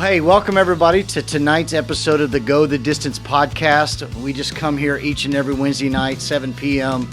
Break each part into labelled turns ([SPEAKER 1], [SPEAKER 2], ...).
[SPEAKER 1] Hey, welcome everybody to tonight's episode of the Go the Distance podcast. We just come here each and every Wednesday night, 7 p.m.,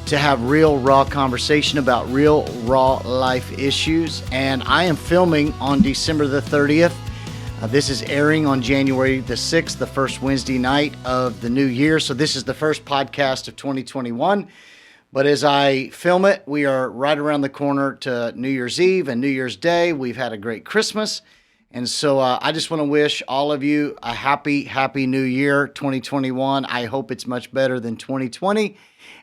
[SPEAKER 1] to have real, raw conversation about real, raw life issues. And I am filming on December the 30th. This is airing on January the 6th, the first Wednesday night of the new year. So this is the first podcast of 2021. But as I film it, we are right around the corner to New Year's Eve and New Year's Day. We've had a great Christmas. And so I just want to wish all of you a happy new year, 2021. I hope it's much better than 2020.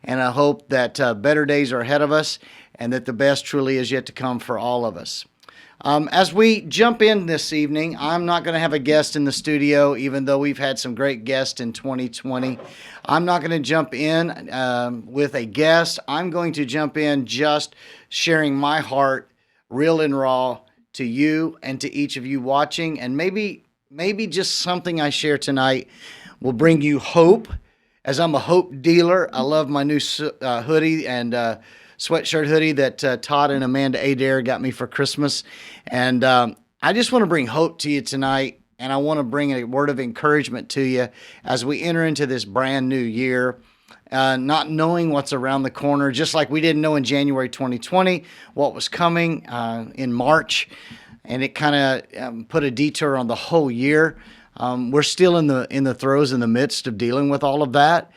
[SPEAKER 1] And I hope that better days are ahead of us and that the best truly is yet to come for all of us. As we jump in this evening, I'm not going to have a guest in the studio, even though we've had some great guests in 2020. I'm not going to jump in with a guest. I'm going to jump in just sharing my heart, real and raw, to you and to each of you watching. And maybe just something I share tonight will bring you hope, as I'm a hope dealer. I love my new hoodie and sweatshirt hoodie that Todd and Amanda Adair got me for Christmas. And I just want to bring hope to you tonight. And I want to bring a word of encouragement to you as we enter into this brand new year. Not knowing what's around the corner, just like we didn't know in January 2020 what was coming in March, and it kind of put a detour on the whole year. We're still in the throes, in the midst of dealing with all of that,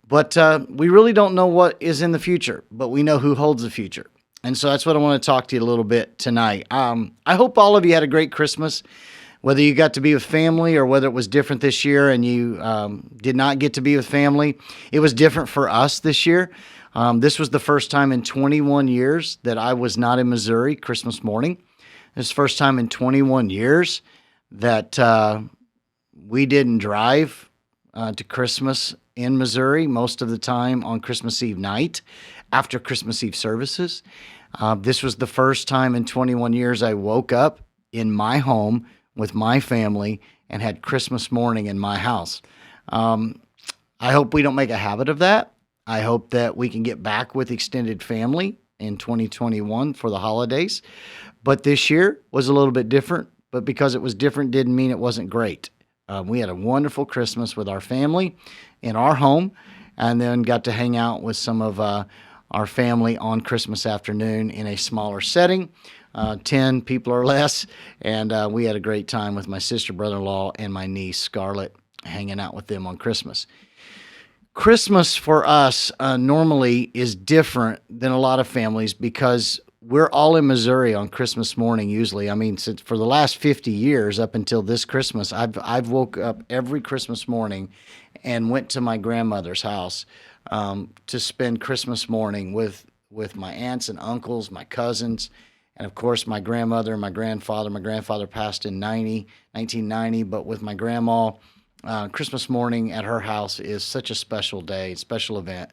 [SPEAKER 1] but we really don't know what is in the future, but we know who holds the future. And so that's what I want to talk to you a little bit tonight. I hope all of you had a great Christmas. Whether you got to be with family or whether it was different this year and you did not get to be with family, it was different for us this year. This was the first time in 21 years that I was not in Missouri Christmas morning. It was the first time in 21 years that we didn't drive to Christmas in Missouri most of the time on Christmas Eve night after Christmas Eve services. This was the first time in 21 years I woke up in my home with my family and had Christmas morning in my house. I hope we don't make a habit of that. I hope that we can get back with extended family in 2021 for the holidays. But this year was a little bit different, but because it was different didn't mean it wasn't great. We had a wonderful Christmas with our family in our home, and then got to hang out with some of our family on Christmas afternoon in a smaller setting. 10 people or less, and we had a great time with my sister, brother-in-law, and my niece, Scarlett, hanging out with them on Christmas. Christmas for us normally is different than a lot of families because we're all in Missouri on Christmas morning usually. I mean, since for the last 50 years up until this Christmas, I've woke up every Christmas morning and went to my grandmother's house to spend Christmas morning with my aunts and uncles, my cousins, and of course, my grandmother and my grandfather. My grandfather passed in 1990, but with my grandma, Christmas morning at her house is such a special day, special event.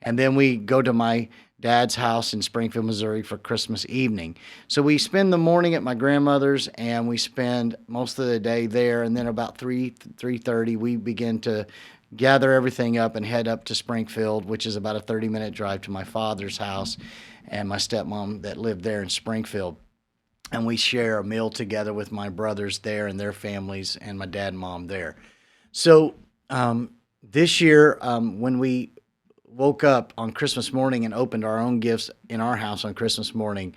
[SPEAKER 1] And then we go to my dad's house in Springfield, Missouri for Christmas evening. So we spend the morning at my grandmother's, and we spend most of the day there. And then about 3:30, we begin to gather everything up and head up to Springfield, which is about a 30-minute drive to my father's house and my stepmom that lived there in Springfield. And we share a meal together with my brothers there and their families and my dad and mom there. So this year, when we woke up on Christmas morning and opened our own gifts in our house on Christmas morning,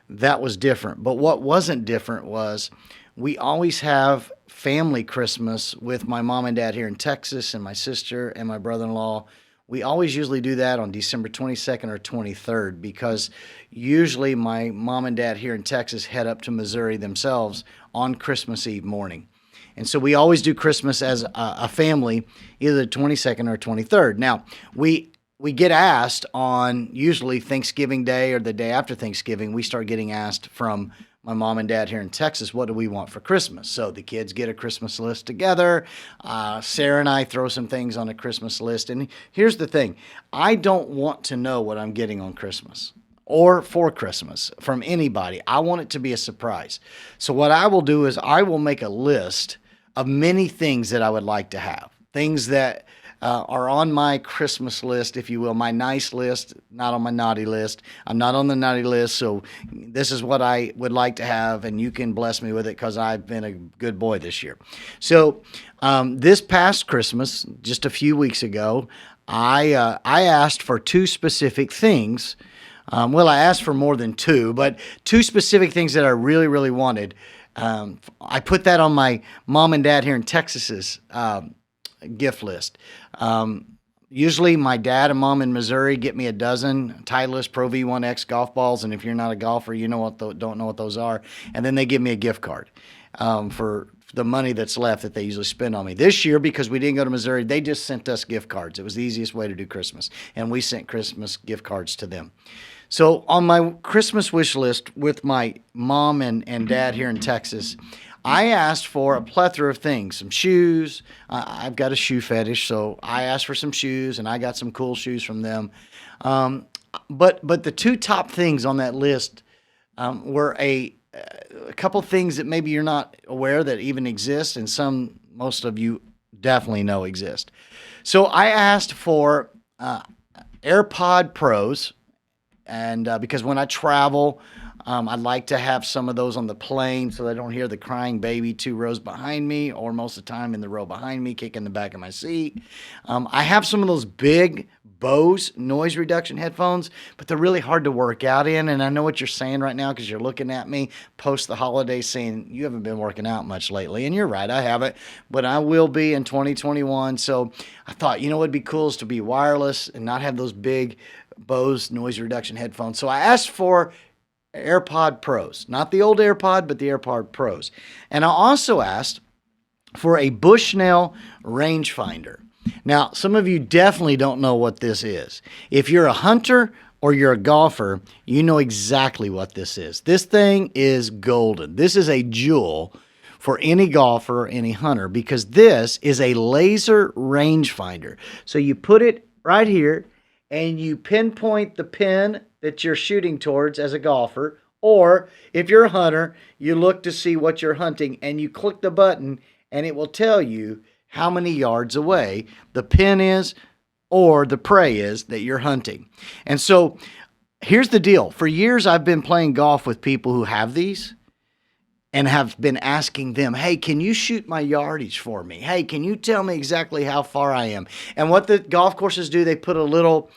[SPEAKER 1] that was different. But what wasn't different was we always have family Christmas with my mom and dad here in Texas and my sister and my brother-in-law. We always usually do that on December 22nd or 23rd because usually my mom and dad here in Texas head up to Missouri themselves on Christmas Eve morning. And so we always do Christmas as a family, either the 22nd or 23rd. Now, we get asked on usually Thanksgiving Day or the day after Thanksgiving, we start getting asked from my mom and dad here in Texas, what do we want for Christmas? So the kids get a Christmas list together. Sarah and I throw some things on a Christmas list. And here's the thing. I don't want to know what I'm getting on Christmas or for Christmas from anybody. I want it to be a surprise. So what I will do is I will make a list of many things that I would like to have, things that are on my Christmas list, if you will, my nice list, not on my naughty list. I'm not on the naughty list, so this is what I would like to have, and you can bless me with it because I've been a good boy this year. So this past Christmas, just a few weeks ago, I asked for two specific things. Well, I asked for more than two, but two specific things that I really, really wanted. I put that on my mom and dad here in Texas's gift list. Usually my dad and mom in Missouri get me a dozen Titleist Pro V1X golf balls, and if you're not a golfer, you know don't know what those are. And then they give me a gift card for the money that's left that they usually spend on me. This year, because we didn't go to Missouri, they just sent us gift cards. It was the easiest way to do Christmas, and we sent Christmas gift cards to them. So on my Christmas wish list with my mom and dad here in Texas, I asked for a plethora of things, some shoes. I've got a shoe fetish, so I asked for some shoes, and I got some cool shoes from them. But the two top things on that list were a couple things that maybe you're not aware that even exist, and most of you definitely know exist. So I asked for AirPod Pros, and because when I travel, I'd like to have some of those on the plane so I don't hear the crying baby 2 rows behind me, or most of the time in the row behind me, kicking the back of my seat. I have some of those big Bose noise reduction headphones, but they're really hard to work out in. And I know what you're saying right now because you're looking at me post the holidays saying you haven't been working out much lately. And you're right, I haven't, but I will be in 2021. So I thought, what would be cool is to be wireless and not have those big Bose noise reduction headphones. So I asked for AirPod Pros, not the old AirPod, but the AirPod Pros. And I also asked for a Bushnell rangefinder. Now, some of you definitely don't know what this is. If you're a hunter or you're a golfer, you know exactly what this is. This thing is golden. This is a jewel for any golfer or any hunter because this is a laser rangefinder. So you put it right here and you pinpoint the pin that you're shooting towards as a golfer, or if you're a hunter, you look to see what you're hunting and you click the button and it will tell you how many yards away the pin is or the prey is that you're hunting. And so here's the deal. For years, I've been playing golf with people who have these and have been asking them, hey, can you shoot my yardage for me? Hey, can you tell me exactly how far I am? And what the golf courses do, they put a little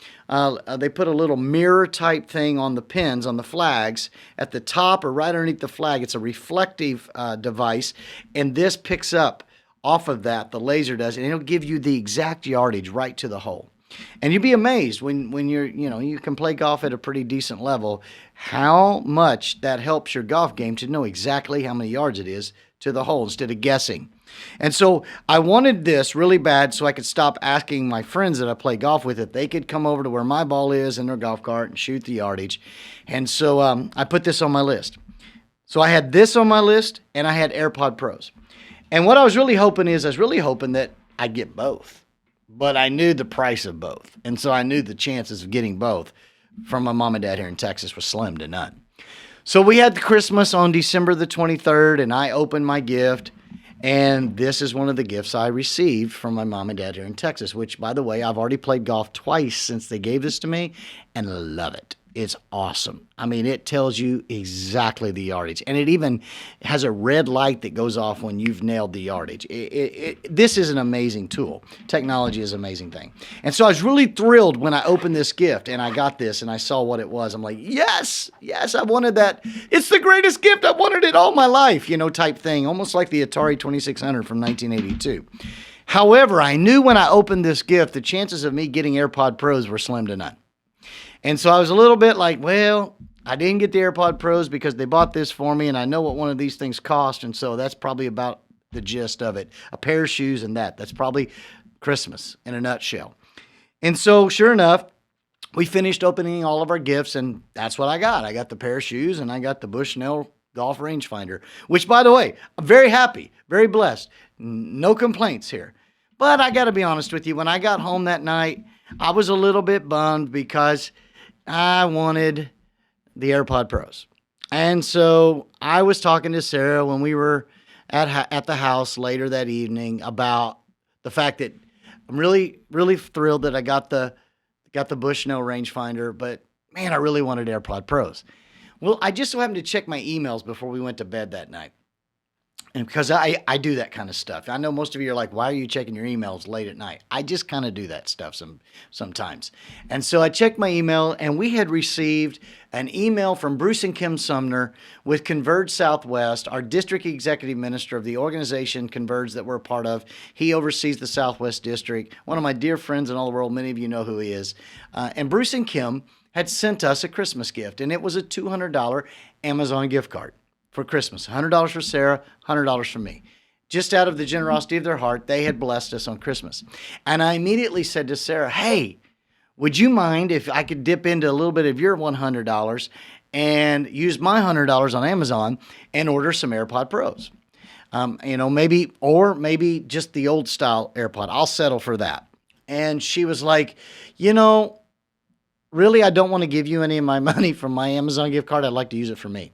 [SPEAKER 1] mirror type thing on the pins, on the flags at the top or right underneath the flag. It's a reflective device, and this picks up off of that, the laser does, and it'll give you the exact yardage right to the hole. And you'd be amazed when you're, you can play golf at a pretty decent level, how much that helps your golf game to know exactly how many yards it is to the hole instead of guessing. And so I wanted this really bad so I could stop asking my friends that I play golf with if they could come over to where my ball is in their golf cart and shoot the yardage. And so I put this on my list. So I had this on my list, and I had AirPod Pros. And what I was really hoping that I'd get both. But I knew the price of both. And so I knew the chances of getting both from my mom and dad here in Texas was slim to none. So we had the Christmas on December the 23rd, and I opened my gift. And this is one of the gifts I received from my mom and dad here in Texas, which, by the way, I've already played golf twice since they gave this to me, and love it. It's awesome. I mean, it tells you exactly the yardage, and it even has a red light that goes off when you've nailed the yardage. This is an amazing tool. Technology is an amazing thing. And so I was really thrilled when I opened this gift and I got this and I saw what it was. I'm like, yes, I wanted that. It's the greatest gift. I wanted it all my life, type thing, almost like the Atari 2600 from 1982. However, I knew when I opened this gift, the chances of me getting AirPod Pros were slim to none. And so I was a little bit like, well, I didn't get the AirPod Pros because they bought this for me, and I know what one of these things cost, and so that's probably about the gist of it. A pair of shoes and that's probably Christmas in a nutshell. And so sure enough, we finished opening all of our gifts, and that's what I got. I got the pair of shoes, and I got the Bushnell golf rangefinder, which, by the way, I'm very happy, very blessed. No complaints here. But I got to be honest with you, when I got home that night, I was a little bit bummed because I wanted the AirPod Pros. And so I was talking to Sarah when we were at the house later that evening about the fact that I'm really, really thrilled that I got the Bushnell rangefinder, but man, I really wanted AirPod Pros. Well, I just so happened to check my emails before we went to bed that night. And because I do that kind of stuff. I know most of you are like, why are you checking your emails late at night? I just kind of do that stuff sometimes. And so I checked my email, and we had received an email from Bruce and Kim Sumner with Converge Southwest, our district executive minister of the organization Converge that we're a part of. He oversees the Southwest District, one of my dear friends in all the world. Many of you know who he is. And Bruce and Kim had sent us a Christmas gift, and it was a $200 Amazon gift card for Christmas. $100 for Sarah, $100 for me. Just out of the generosity of their heart, they had blessed us on Christmas. And I immediately said to Sarah, hey, would you mind if I could dip into a little bit of your $100 and use my $100 on Amazon and order some AirPod Pros? Maybe just the old style AirPod. I'll settle for that. And she was like, really, I don't want to give you any of my money from my Amazon gift card. I'd like to use it for me.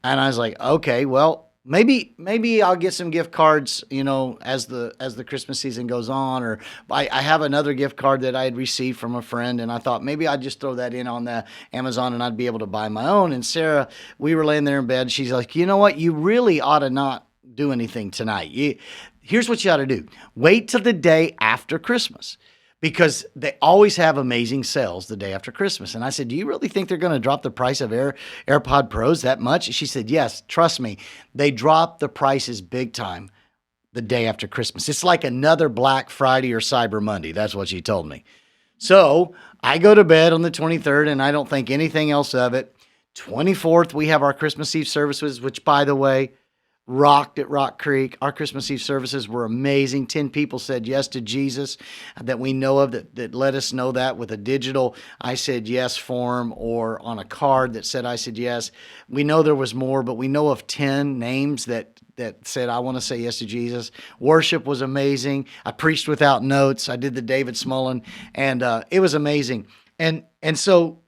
[SPEAKER 1] And I was like, okay, well, maybe I'll get some gift cards, as the Christmas season goes on, or I have another gift card that I had received from a friend, and I thought maybe I'd just throw that in on the Amazon and I'd be able to buy my own. And Sarah, we were laying there in bed. She's like, you know what? You really ought to not do anything tonight. Here's what you ought to do. Wait till the day after Christmas, because they always have amazing sales the day after Christmas. And I said, do you really think they're going to drop the price of AirPod Pros that much? She said, yes, trust me. They drop the prices big time the day after Christmas. It's like another Black Friday or Cyber Monday. That's what she told me. So I go to bed on the 23rd, and I don't think anything else of it. 24th, we have our Christmas Eve services, which, by the way, rocked at Rock Creek. Our Christmas Eve services were amazing. 10 people said yes to Jesus that we know of that let us know that with a digital I said yes form or on a card that said I said yes. We know there was more, but we know of 10 names that said, I want to say yes to Jesus. Worship was amazing. I preached without notes. I did the David Smullen, and it was amazing. And so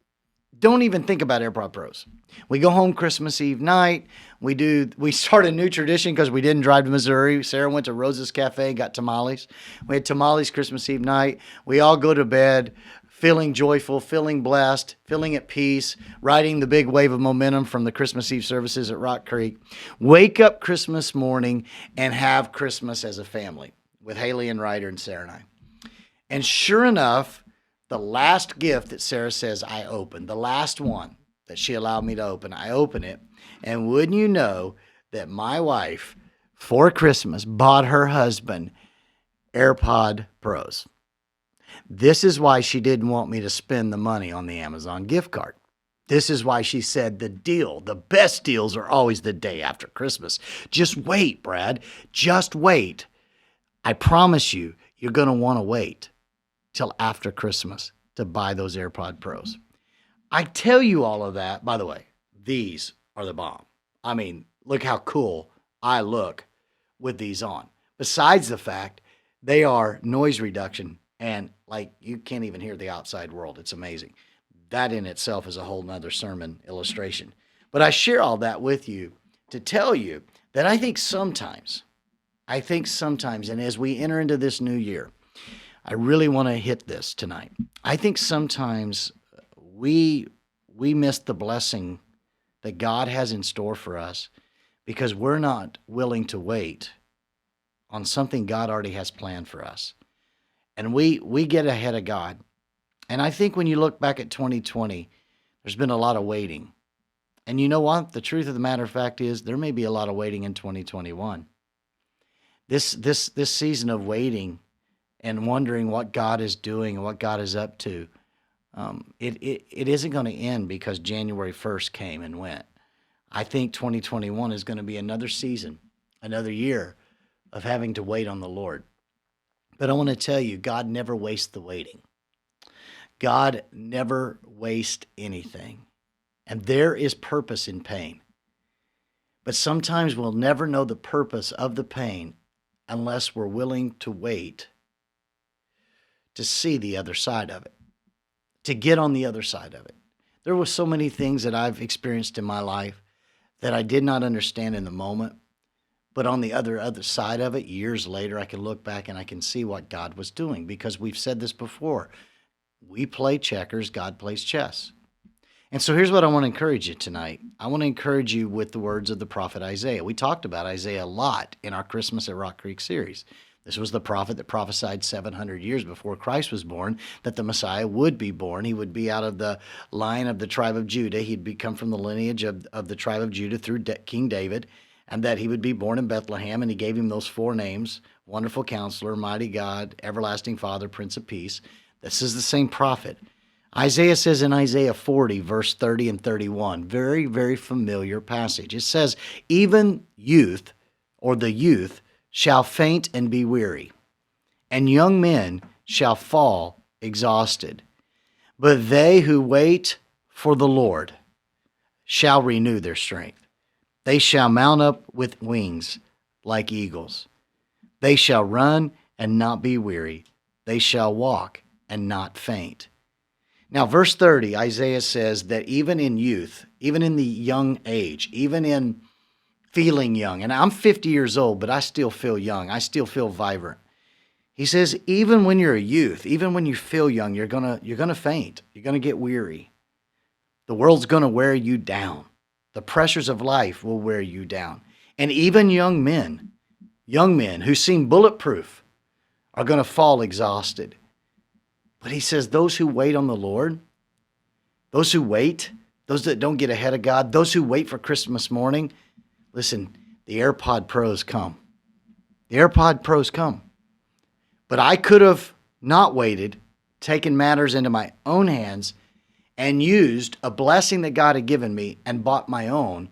[SPEAKER 1] don't even think about AirPod Pros. We go home Christmas Eve night. We start a new tradition because we didn't drive to Missouri. Sarah went to Rose's Cafe, got tamales. We had tamales Christmas Eve night. We all go to bed feeling joyful, feeling blessed, feeling at peace, riding the big wave of momentum from the Christmas Eve services at Rock Creek. Wake up Christmas morning and have Christmas as a family with Haley and Ryder and Sarah and I. And sure enough, the last gift that Sarah says I opened, the last one that she allowed me to open, I open it. And wouldn't you know that my wife, for Christmas, bought her husband AirPod Pros. This is why she didn't want me to spend the money on the Amazon gift card. This is why she said the best deals are always the day after Christmas. Just wait, Brad. Just wait. I promise you, you're going to want to wait till after Christmas to buy those AirPod Pros. I tell you all of that, by the way, these are the bomb. I mean, look how cool I look with these on. Besides the fact they are noise reduction and like you can't even hear the outside world. It's amazing. That in itself is a whole nother sermon illustration. But I share all that with you to tell you that I think sometimes, and as we enter into this new year, I really want to hit this tonight. I think sometimes we miss the blessing that God has in store for us because we're not willing to wait on something God already has planned for us. And we get ahead of God. And I think when you look back at 2020, there's been a lot of waiting. And you know what? The truth of the matter of fact is there may be a lot of waiting in 2021. This season of waiting and wondering what God is doing and what God is up to, it isn't going to end because January 1st came and went. I think 2021 is going to be another season, another year of having to wait on the Lord. But I want to tell you, God never wastes the waiting. God never wastes anything. And there is purpose in pain. But sometimes we'll never know the purpose of the pain unless we're willing to wait to see the other side of it, to get on the other side of it. There were so many things that I've experienced in my life that I did not understand in the moment, But on the other side of it, years later, I can look back and I can see what God was doing, because we've said this before. We play checkers, God plays chess. And so here's what I want to encourage you tonight. I want to encourage you with the words of the prophet Isaiah. We talked about Isaiah a lot in our Christmas at Rock Creek series. This was the prophet that prophesied 700 years before Christ was born that the Messiah would be born. He would be out of the line of the tribe of Judah. He'd come from the lineage of the tribe of Judah through King David, and that he would be born in Bethlehem. And he gave him those 4 names: Wonderful Counselor, Mighty God, Everlasting Father, Prince of Peace. This is the same prophet. Isaiah says in Isaiah 40, verse 30 and 31, very, very familiar passage. It says, even youth, or the youth, shall faint and be weary, and young men shall fall exhausted. But they who wait for the Lord shall renew their strength. They shall mount up with wings like eagles. They shall run and not be weary. They shall walk and not faint. Now, verse 30, Isaiah says that even in youth, even in the young age, even in feeling young, and I'm 50 years old, but I still feel young. I still feel vibrant. He says, even when you're a youth, even when you feel young, you're gonna faint. You're gonna get weary. The world's gonna wear you down. The pressures of life will wear you down. And even young men who seem bulletproof, are gonna fall exhausted. But he says those who wait on the Lord, those who wait, those that don't get ahead of God, those who wait for Christmas morning, listen, the AirPod Pros come. The AirPod Pros come. But I could have not waited, taken matters into my own hands, and used a blessing that God had given me and bought my own,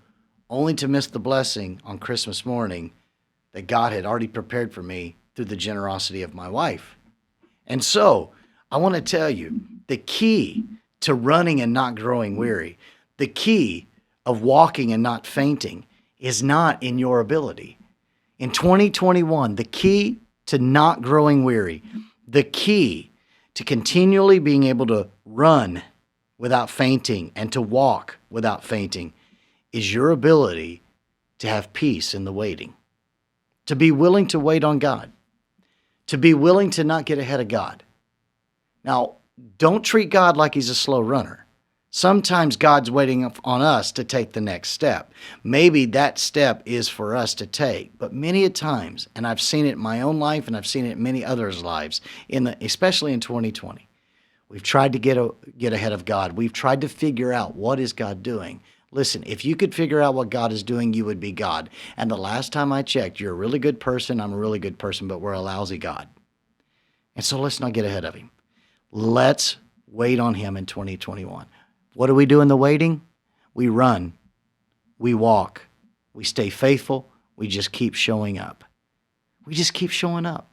[SPEAKER 1] only to miss the blessing on Christmas morning that God had already prepared for me through the generosity of my wife. And so, I want to tell you, the key to running and not growing weary, the key of walking and not fainting, is not in your ability. In 2021, the key to not growing weary, the key to continually being able to run without fainting and to walk without fainting, is your ability to have peace in the waiting, to be willing to wait on God, to be willing to not get ahead of God. Now, don't treat God like he's a slow runner. Sometimes God's waiting on us to take the next step. Maybe that step is for us to take, but many a times, and I've seen it in my own life and I've seen it in many others' lives, especially in 2020, we've tried to get ahead of God. We've tried to figure out, what is God doing? Listen, if you could figure out what God is doing, you would be God. And the last time I checked, you're a really good person, I'm a really good person, but we're a lousy God. And so let's not get ahead of him. Let's wait on him in 2021. What do we do in the waiting? We run, we walk, we stay faithful, we just keep showing up. We just keep showing up.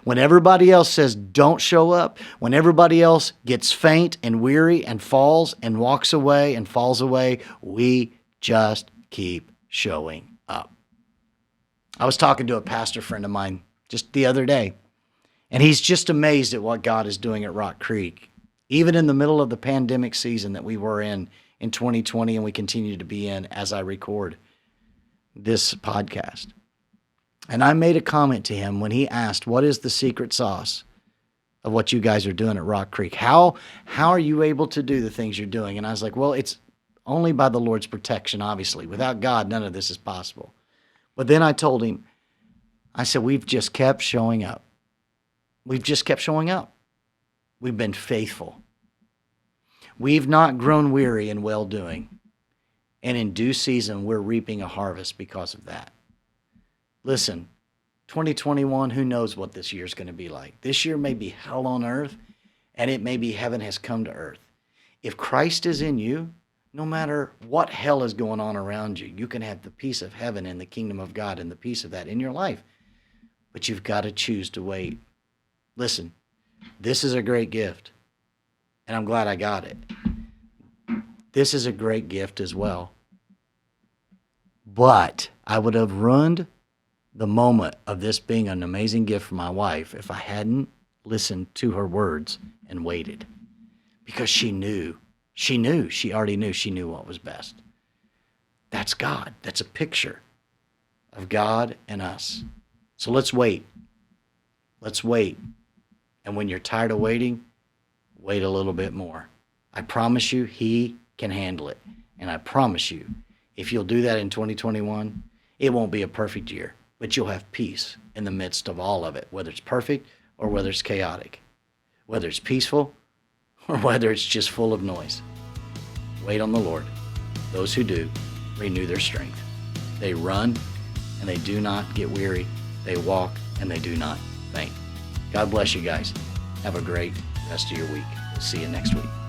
[SPEAKER 1] When everybody else says don't show up, when everybody else gets faint and weary and falls and walks away and falls away, we just keep showing up. I was talking to a pastor friend of mine just the other day, and he's just amazed at what God is doing at Rock Creek, even in the middle of the pandemic season that we were in 2020 and we continue to be in as I record this podcast. And I made a comment to him when he asked, what is the secret sauce of what you guys are doing at Rock Creek? How are you able to do the things you're doing? And I was like, well, it's only by the Lord's protection, obviously. Without God, none of this is possible. But then I told him, I said, we've just kept showing up. We've just kept showing up. We've been faithful. We've not grown weary in well-doing. And in due season, we're reaping a harvest because of that. Listen, 2021, who knows what this year's going to be like? This year may be hell on earth, and it may be heaven has come to earth. If Christ is in you, no matter what hell is going on around you, you can have the peace of heaven and the kingdom of God and the peace of that in your life. But you've got to choose to wait. Listen, this is a great gift, and I'm glad I got it. This is a great gift as well. But I would have ruined the moment of this being an amazing gift for my wife if I hadn't listened to her words and waited. Because she already knew what was best. That's God. That's a picture. of God and us. So let's wait. Let's wait. And when you're tired of waiting, wait a little bit more. I promise you, He can handle it. And I promise you, if you'll do that in 2021, it won't be a perfect year, but you'll have peace in the midst of all of it, whether it's perfect or whether it's chaotic, whether it's peaceful or whether it's just full of noise. Wait on the Lord. Those who do renew their strength. They run and they do not get weary. They walk and they do not faint. God bless you guys. Have a great rest of your week. We'll see you next week.